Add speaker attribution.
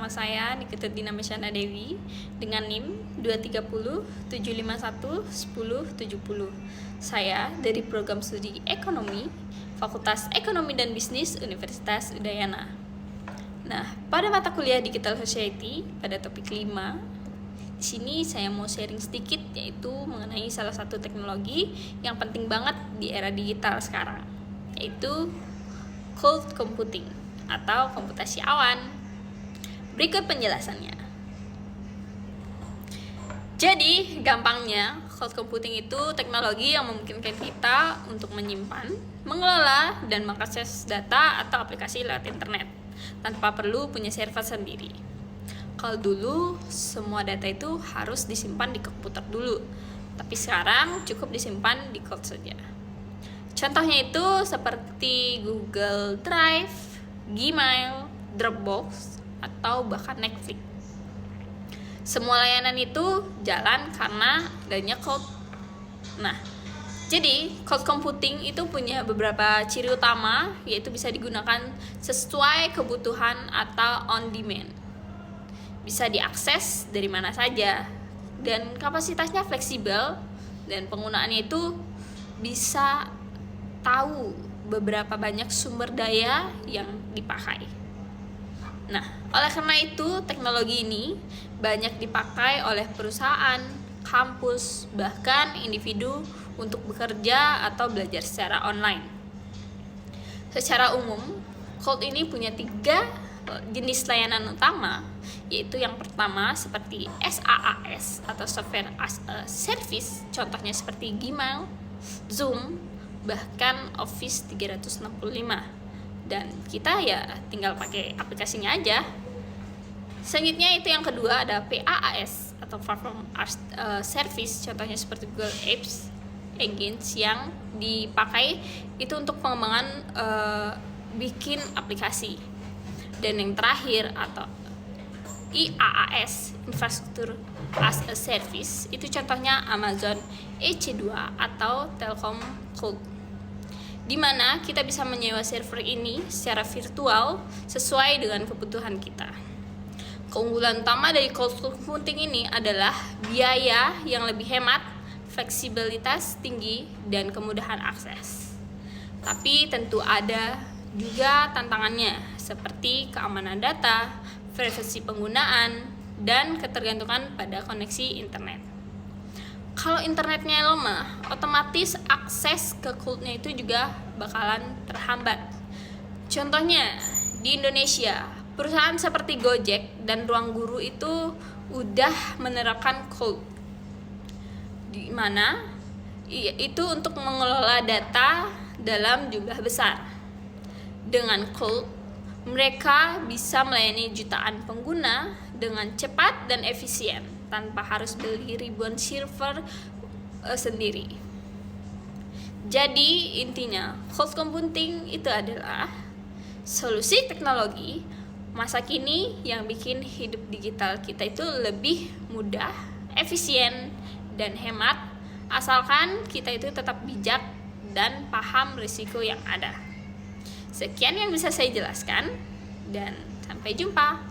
Speaker 1: bersama saya Nikita Dina Mesyana Dewi dengan NIM 23075111070. Saya dari Program Studi Ekonomi, Fakultas Ekonomi dan Bisnis Universitas Udayana. Nah, pada mata kuliah Digital Society pada topik 5, di sini saya mau sharing sedikit, yaitu mengenai salah satu teknologi yang penting banget di era digital sekarang, yaitu cloud computing atau komputasi awan. Berikut penjelasannya. Jadi, gampangnya, cloud computing itu teknologi yang memungkinkan kita untuk menyimpan, mengelola, dan mengakses data atau aplikasi lewat internet tanpa perlu punya server sendiri. Kalau dulu, semua data itu harus disimpan di komputer dulu, tapi sekarang cukup disimpan di cloud saja. Contohnya itu seperti Google Drive, Gmail, Dropbox, atau bahkan Netflix. Semua layanan itu jalan karena adanya cloud. Nah, jadi cloud computing itu punya beberapa ciri utama, yaitu bisa digunakan sesuai kebutuhan atau on demand. Bisa diakses dari mana saja, dan kapasitasnya fleksibel, dan penggunaannya itu bisa tahu beberapa banyak sumber daya yang dipakai. Nah, oleh karena itu teknologi ini banyak dipakai oleh perusahaan, kampus, bahkan individu untuk bekerja atau belajar secara online. Secara umum, cloud ini punya 3 jenis layanan utama, yaitu yang pertama seperti SaaS atau Software as a Service, contohnya seperti Gmail, Zoom, bahkan Office 365, dan kita ya tinggal pakai aplikasinya aja. Selanjutnya itu yang kedua ada PaaS atau Platform as a Service, contohnya seperti Google Apps, Agents, yang dipakai itu untuk pengembangan bikin aplikasi. Dan yang terakhir atau IaaS, Infrastructure as a Service, itu contohnya Amazon EC2 atau Telkom Cloud, di mana kita bisa menyewa server ini secara virtual sesuai dengan kebutuhan kita. Keunggulan utama dari cloud computing ini adalah biaya yang lebih hemat, fleksibilitas tinggi, dan kemudahan akses. Tapi tentu ada juga tantangannya, seperti keamanan data, privasi penggunaan, dan ketergantungan pada koneksi internet. Kalau internetnya lemah, otomatis akses ke cloud-nya itu juga bakalan terhambat. Contohnya, di Indonesia, perusahaan seperti Gojek dan Ruang Guru itu udah menerapkan cloud, di mana itu untuk mengelola data dalam jumlah besar. Dengan cloud, mereka bisa melayani jutaan pengguna dengan cepat dan efisien tanpa harus beli ribuan server sendiri. Jadi intinya, cloud computing itu adalah solusi teknologi masa kini yang bikin hidup digital kita itu lebih mudah, efisien, dan hemat, asalkan kita itu tetap bijak dan paham risiko yang ada. Sekian yang bisa saya jelaskan, dan sampai jumpa.